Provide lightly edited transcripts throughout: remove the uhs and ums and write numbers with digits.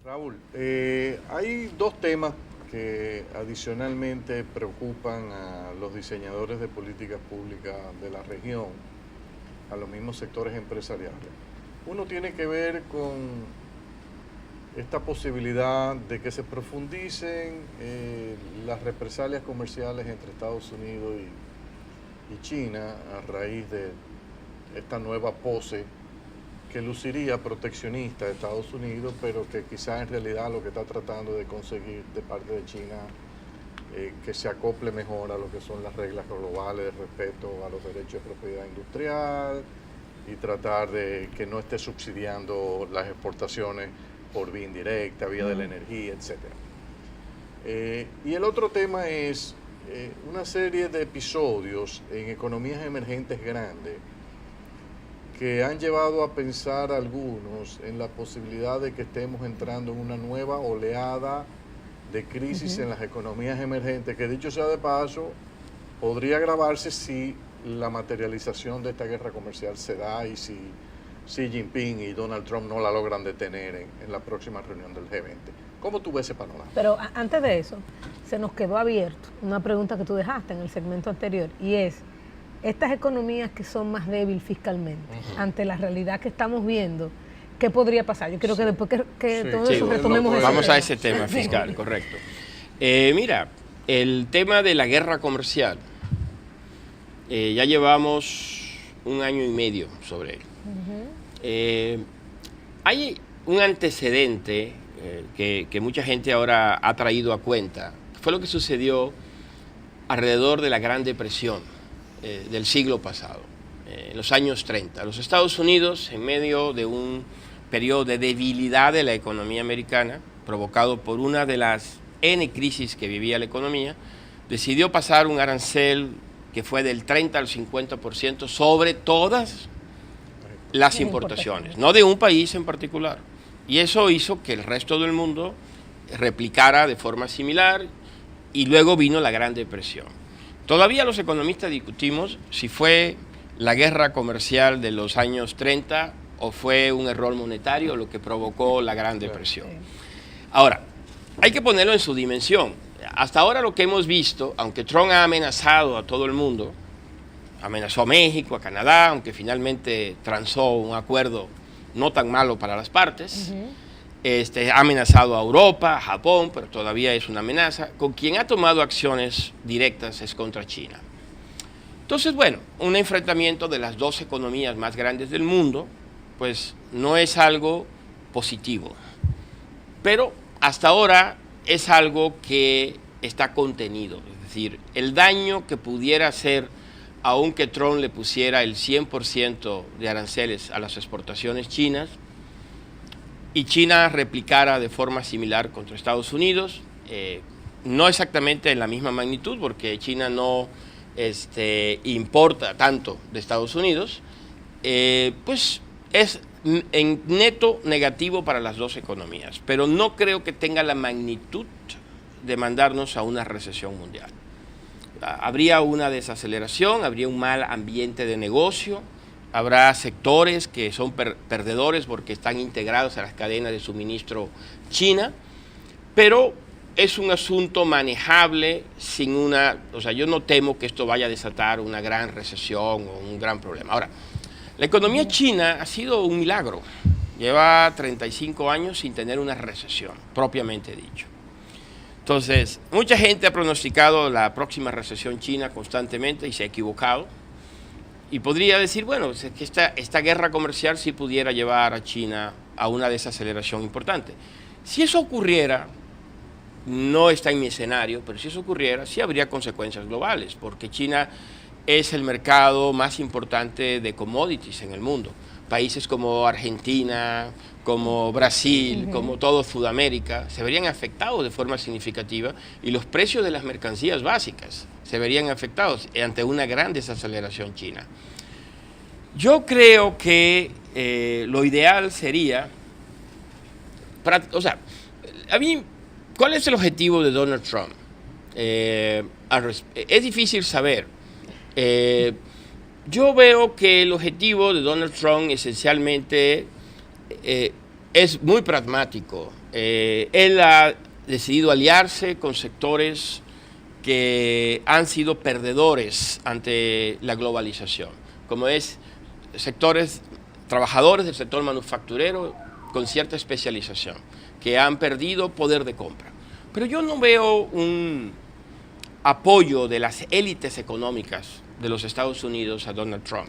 Raúl, hay dos temas que adicionalmente preocupan a los diseñadores de políticas públicas de la región, a los mismos sectores empresariales. Uno tiene que ver con esta posibilidad de que se profundicen las represalias comerciales entre Estados Unidos y China a raíz de esta nueva pose que luciría proteccionista de Estados Unidos, pero que quizás en realidad lo que está tratando de conseguir de parte de China que se acople mejor a lo que son las reglas globales de respeto a los derechos de propiedad industrial y tratar de que no esté subsidiando las exportaciones por vía indirecta, vía de la energía, etc. Y el otro tema es una serie de episodios en economías emergentes grandes que han llevado a pensar a algunos en la posibilidad de que estemos entrando en una nueva oleada de crisis en las economías emergentes, que dicho sea de paso, podría agravarse si la materialización de esta guerra comercial se da y si Xi Jinping y Donald Trump no la logran detener en la próxima reunión del G20. ¿Cómo tú ves ese panorama? Pero antes de eso, se nos quedó abierto una pregunta que tú dejaste en el segmento anterior, y es, estas economías que son más débiles fiscalmente, ante la realidad que estamos viendo, ¿qué podría pasar? Yo creo que después que todo eso retomemos ese vamos tema. a ese tema fiscal, correcto. Mira, el tema de la guerra comercial, ya llevamos 1 año y medio sobre él. Hay un antecedente que mucha gente ahora ha traído a cuenta, fue lo que sucedió alrededor de la Gran Depresión del siglo pasado, en los años 30. Los Estados Unidos, en medio de un periodo de debilidad de la economía americana, provocado por una de las N crisis que vivía la economía, decidió pasar un arancel que fue del 30 al 50% sobre todas las importaciones, no de un país en particular. Y eso hizo que el resto del mundo replicara de forma similar y luego vino la Gran Depresión. Todavía los economistas discutimos si fue la guerra comercial de los años 30 o fue un error monetario lo que provocó la Gran Depresión. Ahora, hay que ponerlo en su dimensión. Hasta ahora lo que hemos visto, aunque Trump ha amenazado a todo el mundo, amenazó a México, a Canadá, aunque finalmente transó un acuerdo no tan malo para las partes, ha amenazado a Europa, a Japón, pero todavía es una amenaza. Con quien ha tomado acciones directas es contra China. Entonces, bueno, un enfrentamiento de las dos economías más grandes del mundo, pues no es algo positivo. Pero hasta ahora es algo que está contenido. Es decir, el daño que pudiera hacer, aunque Trump le pusiera el 100% de aranceles a las exportaciones chinas, y China replicara de forma similar contra Estados Unidos, no exactamente en la misma magnitud, porque China no importa tanto de Estados Unidos, pues es en neto negativo para las dos economías, pero no creo que tenga la magnitud de mandarnos a una recesión mundial. Habría una desaceleración, habría un mal ambiente de negocio, habrá sectores que son perdedores porque están integrados a las cadenas de suministro China, pero es un asunto manejable sin yo no temo que esto vaya a desatar una gran recesión o un gran problema. Ahora, la economía china ha sido un milagro, lleva 35 años sin tener una recesión, propiamente dicho. Entonces, mucha gente ha pronosticado la próxima recesión china constantemente y se ha equivocado. Y podría decir, bueno, es que esta guerra comercial sí pudiera llevar a China a una desaceleración importante. Si eso ocurriera, no está en mi escenario, pero si eso ocurriera, sí habría consecuencias globales, porque China es el mercado más importante de commodities en el mundo. Países como Argentina, como Brasil, como todo Sudamérica, se verían afectados de forma significativa y los precios de las mercancías básicas se verían afectados ante una gran desaceleración china. Yo creo que lo ideal sería, a mí, ¿cuál es el objetivo de Donald Trump? Es difícil saber. Yo veo que el objetivo de Donald Trump esencialmente es muy pragmático Él ha decidido aliarse con sectores que han sido perdedores ante la globalización, como es sectores, trabajadores del sector manufacturero con cierta especialización, que han perdido poder de compra. Pero yo no veo un apoyo de las élites económicas de los Estados Unidos a Donald Trump.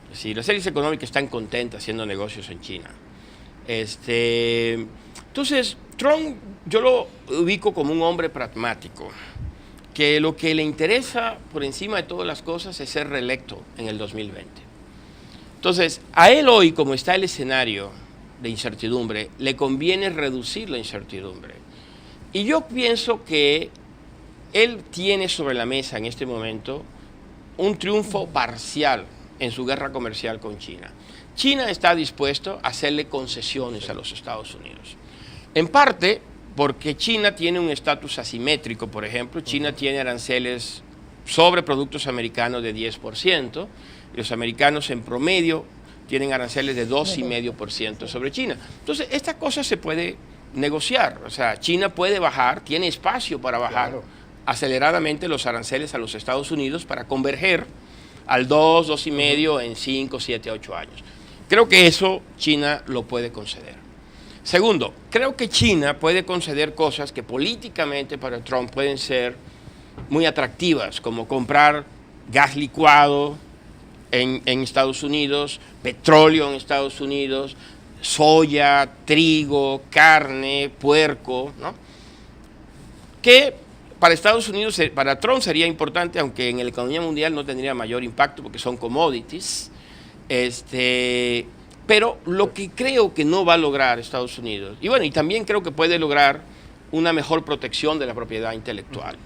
Es decir, las élites económicas están contentas haciendo negocios en China. Entonces, Trump yo lo ubico como un hombre pragmático, que lo que le interesa por encima de todas las cosas es ser reelecto en el 2020. Entonces, a él hoy, como está el escenario de incertidumbre, le conviene reducir la incertidumbre. Y yo pienso que él tiene sobre la mesa en este momento un triunfo parcial en su guerra comercial con China. China está dispuesto a hacerle concesiones a los Estados Unidos. En parte porque China tiene un estatus asimétrico, por ejemplo. China tiene aranceles sobre productos americanos de 10%, y los americanos en promedio tienen aranceles de 2,5% sobre China. Entonces, esta cosa se puede negociar. O sea, China puede bajar, tiene espacio para bajar aceleradamente los aranceles a los Estados Unidos para converger al 2, 2,5 en 5, 7, 8 años. Creo que eso China lo puede conceder. Segundo, creo que China puede conceder cosas que políticamente para Trump pueden ser muy atractivas, como comprar gas licuado en Estados Unidos, petróleo en Estados Unidos, soya, trigo, carne, puerco, ¿no? Que para Estados Unidos, para Trump sería importante, aunque en la economía mundial no tendría mayor impacto porque son commodities. Pero lo que creo que no va a lograr Estados Unidos, y bueno, y también creo que puede lograr una mejor protección de la propiedad intelectual.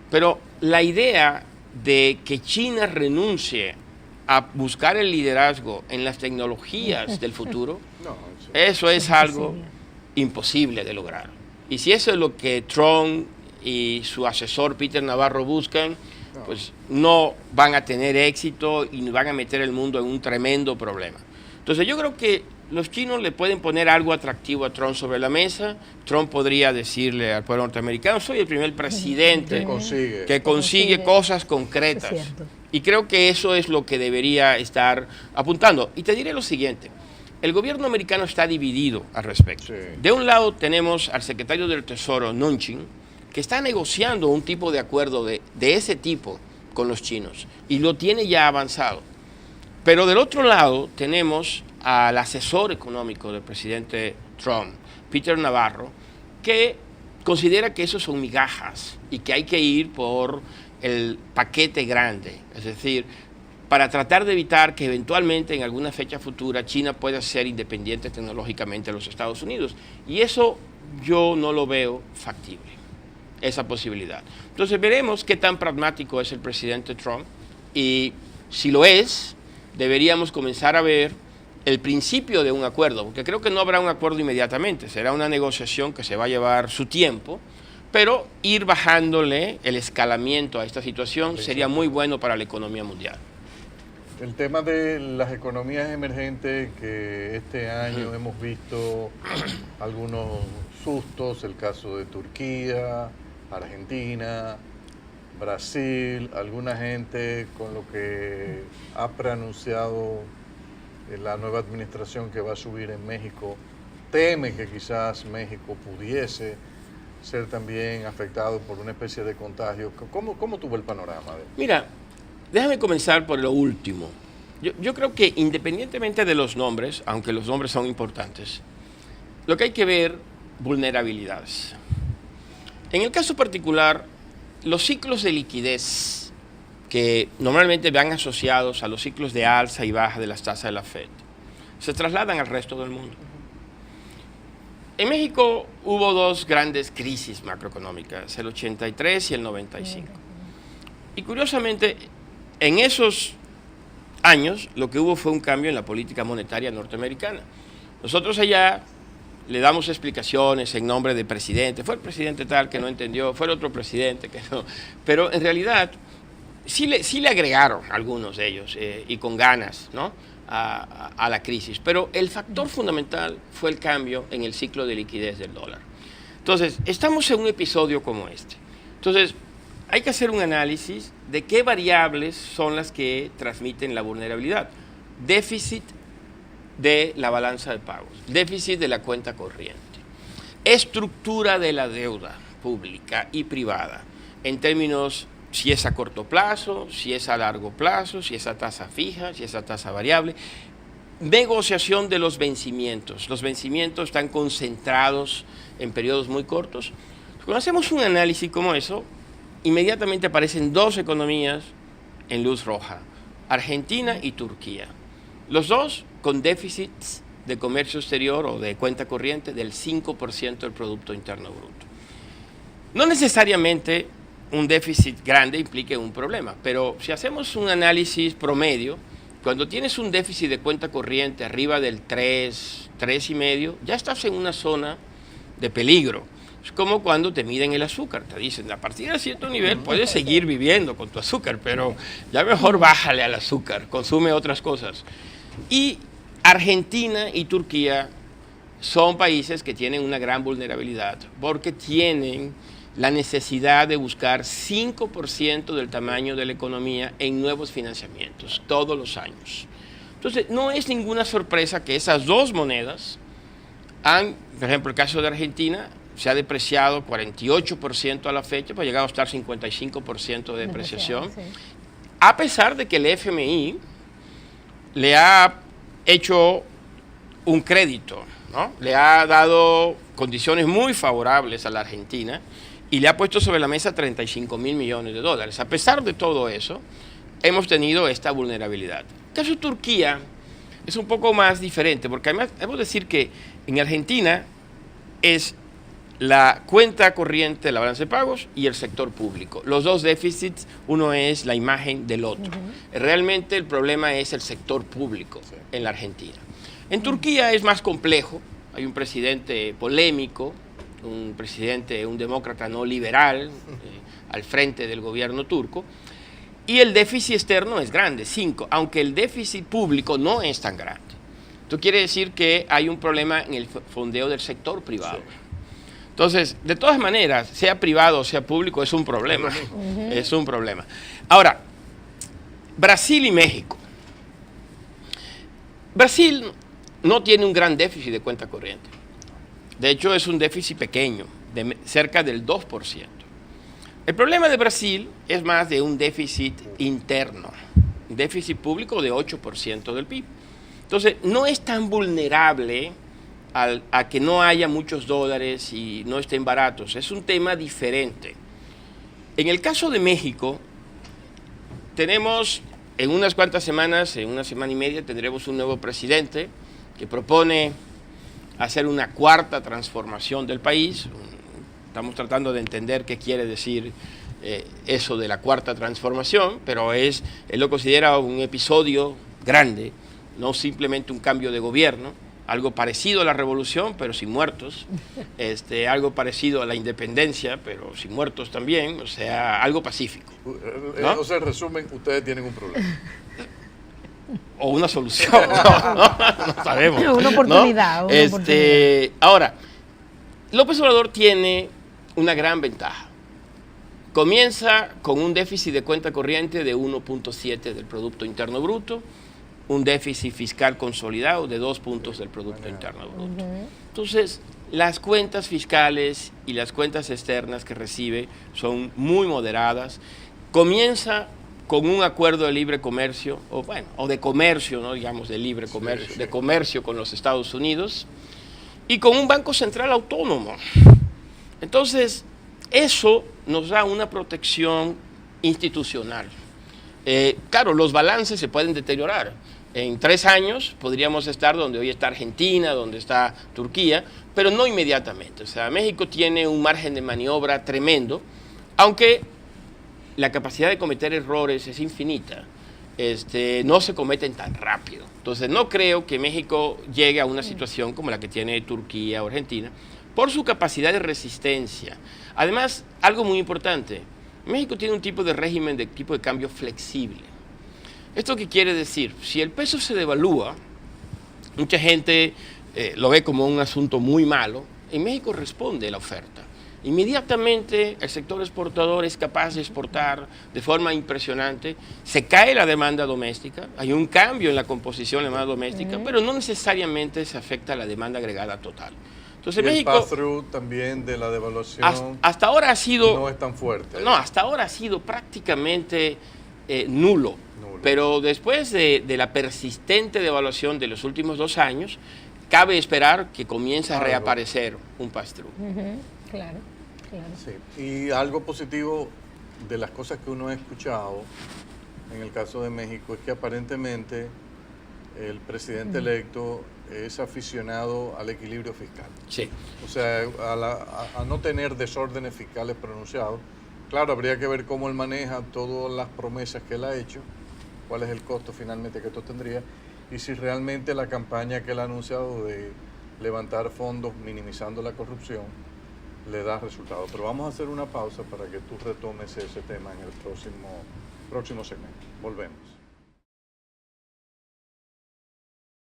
Pero la idea de que China renuncie a buscar el liderazgo en las tecnologías del futuro, eso es algo imposible de lograr. Y si eso es lo que Trump y su asesor Peter Navarro buscan, pues no van a tener éxito y van a meter el mundo en un tremendo problema. Entonces yo creo que los chinos le pueden poner algo atractivo a Trump sobre la mesa. Trump podría decirle al pueblo norteamericano: soy el primer presidente que consigue cosas concretas. Y creo que eso es lo que debería estar apuntando. Y te diré lo siguiente: el gobierno americano está dividido al respecto. Sí. De un lado tenemos al secretario del Tesoro, Mnuchin, que está negociando un tipo de acuerdo de ese tipo con los chinos, y lo tiene ya avanzado. Pero del otro lado tenemos al asesor económico del presidente Trump, Peter Navarro, que considera que eso son migajas y que hay que ir por el paquete grande. Es decir, para tratar de evitar que eventualmente en alguna fecha futura China pueda ser independiente tecnológicamente de los Estados Unidos. Y eso yo no lo veo factible, esa posibilidad. Entonces veremos qué tan pragmático es el presidente Trump, y si lo es, deberíamos comenzar a ver el principio de un acuerdo, porque creo que no habrá un acuerdo inmediatamente, será una negociación que se va a llevar su tiempo, pero ir bajándole el escalamiento a esta situación sería muy bueno para la economía mundial. El tema de las economías emergentes, que este año hemos visto algunos sustos, el caso de Turquía, Argentina, Brasil, alguna gente con lo que ha preanunciado la nueva administración que va a subir en México, teme que quizás México pudiese ser también afectado por una especie de contagio. ¿Cómo tuvo el panorama? Mira, déjame comenzar por lo último. Yo creo que independientemente de los nombres, aunque los nombres son importantes, lo que hay que ver, vulnerabilidades. En el caso particular, los ciclos de liquidez que normalmente van asociados a los ciclos de alza y baja de las tasas de la Fed se trasladan al resto del mundo. En México hubo dos grandes crisis macroeconómicas, el 83 y el 95. Y curiosamente, en esos años lo que hubo fue un cambio en la política monetaria norteamericana. Nosotros allá le damos explicaciones en nombre del presidente, fue el presidente tal que no entendió, fue el otro presidente que no, pero en realidad sí le agregaron algunos de ellos y con ganas, ¿no?, a la crisis. Pero el factor fundamental fue el cambio en el ciclo de liquidez del dólar. Entonces, estamos en un episodio como este. Entonces, hay que hacer un análisis de qué variables son las que transmiten la vulnerabilidad. Déficit de la balanza de pagos, déficit de la cuenta corriente, estructura de la deuda pública y privada, en términos si es a corto plazo, si es a largo plazo, si es a tasa fija, si es a tasa variable. Negociación de los vencimientos. Los vencimientos están concentrados en periodos muy cortos. Cuando hacemos un análisis como eso, inmediatamente aparecen dos economías en luz roja, Argentina y Turquía. Los dos con déficits de comercio exterior o de cuenta corriente del 5% del Producto Interno Bruto. No necesariamente un déficit grande implique un problema, pero si hacemos un análisis promedio, cuando tienes un déficit de cuenta corriente arriba del 3, 3,5, ya estás en una zona de peligro. Es como cuando te miden el azúcar, te dicen, a partir de cierto nivel puedes seguir viviendo con tu azúcar, pero ya mejor bájale al azúcar, consume otras cosas. Y Argentina y Turquía son países que tienen una gran vulnerabilidad porque tienen la necesidad de buscar 5% del tamaño de la economía en nuevos financiamientos todos los años. Entonces, no es ninguna sorpresa que esas dos monedas han, por ejemplo, el caso de Argentina, se ha depreciado 48% a la fecha, pues ha llegado a estar 55% de depreciación, sí, a pesar de que el FMI le ha hecho un crédito, ¿no? Le ha dado condiciones muy favorables a la Argentina y le ha puesto sobre la mesa 35.000 millones de dólares. A pesar de todo eso, hemos tenido esta vulnerabilidad. El caso de Turquía es un poco más diferente, porque además debemos decir que en Argentina es la cuenta corriente de la balanza de pagos y el sector público. Los dos déficits, uno es la imagen del otro. Realmente el problema es el sector público en la Argentina. En Turquía es más complejo, hay un presidente polémico, un demócrata no liberal al frente del gobierno turco, y el déficit externo es grande, 5, aunque el déficit público no es tan grande. Esto quiere decir que hay un problema en el fondeo del sector privado. Sí. Entonces, de todas maneras, sea privado o sea público, es un problema. Es un problema. Ahora, Brasil y México. Brasil no tiene un gran déficit de cuenta corriente. De hecho, es un déficit pequeño, de cerca del 2%. El problema de Brasil es más de un déficit interno, un déficit público de 8% del PIB. Entonces, no es tan vulnerable a que no haya muchos dólares y no estén baratos. Es un tema diferente. En el caso de México, tenemos en unas cuantas semanas, en una semana y media, tendremos un nuevo presidente que propone hacer una cuarta transformación del país. Estamos tratando de entender qué quiere decir eso de la cuarta transformación, pero él lo considera un episodio grande, no simplemente un cambio de gobierno, algo parecido a la revolución, pero sin muertos, algo parecido a la independencia, pero sin muertos también, o sea, algo pacífico, ¿no? O sea, en resumen, ustedes tienen un problema. O una solución, no sabemos. Una oportunidad. ¿No? Una oportunidad. Ahora, López Obrador tiene una gran ventaja. Comienza con un déficit de cuenta corriente de 1.7 del Producto Interno Bruto, un déficit fiscal consolidado de 2 puntos del Producto Interno Bruto. Entonces, las cuentas fiscales y las cuentas externas que recibe son muy moderadas. Comienza con un acuerdo de libre comercio, o de comercio, no digamos de libre comercio, sí. De comercio con los Estados Unidos, y con un Banco Central autónomo. Entonces, eso nos da una protección institucional. Claro, los balances se pueden deteriorar. En 3 años podríamos estar donde hoy está Argentina, donde está Turquía, pero no inmediatamente. O sea, México tiene un margen de maniobra tremendo, aunque la capacidad de cometer errores es infinita. No se cometen tan rápido. Entonces, no creo que México llegue a una situación como la que tiene Turquía o Argentina, por su capacidad de resistencia. Además, algo muy importante, México tiene un tipo de régimen de tipo de cambio flexible. ¿Esto qué quiere decir? Si el peso se devalúa, mucha gente lo ve como un asunto muy malo, en México responde la oferta. Inmediatamente el sector exportador es capaz de exportar de forma impresionante, se cae la demanda doméstica, hay un cambio en la composición de la demanda doméstica, pero no necesariamente se afecta a la demanda agregada total. Entonces y México... el pass-through también de la devaluación hasta ahora ha sido... no es tan fuerte. No, hasta ahora ha sido prácticamente nulo. Pero después de la persistente devaluación de los últimos 2 años, cabe esperar que comience a reaparecer un pass-through. Claro, claro. Sí. Y algo positivo de las cosas que uno ha escuchado en el caso de México es que aparentemente el presidente electo es aficionado al equilibrio fiscal. Sí. O sea, a no tener desórdenes fiscales pronunciados. Claro, habría que ver cómo él maneja todas las promesas que él ha hecho, cuál es el costo finalmente que esto tendría, y si realmente la campaña que él ha anunciado de levantar fondos minimizando la corrupción le da resultados. Pero vamos a hacer una pausa para que tú retomes ese tema en el próximo segmento. Volvemos.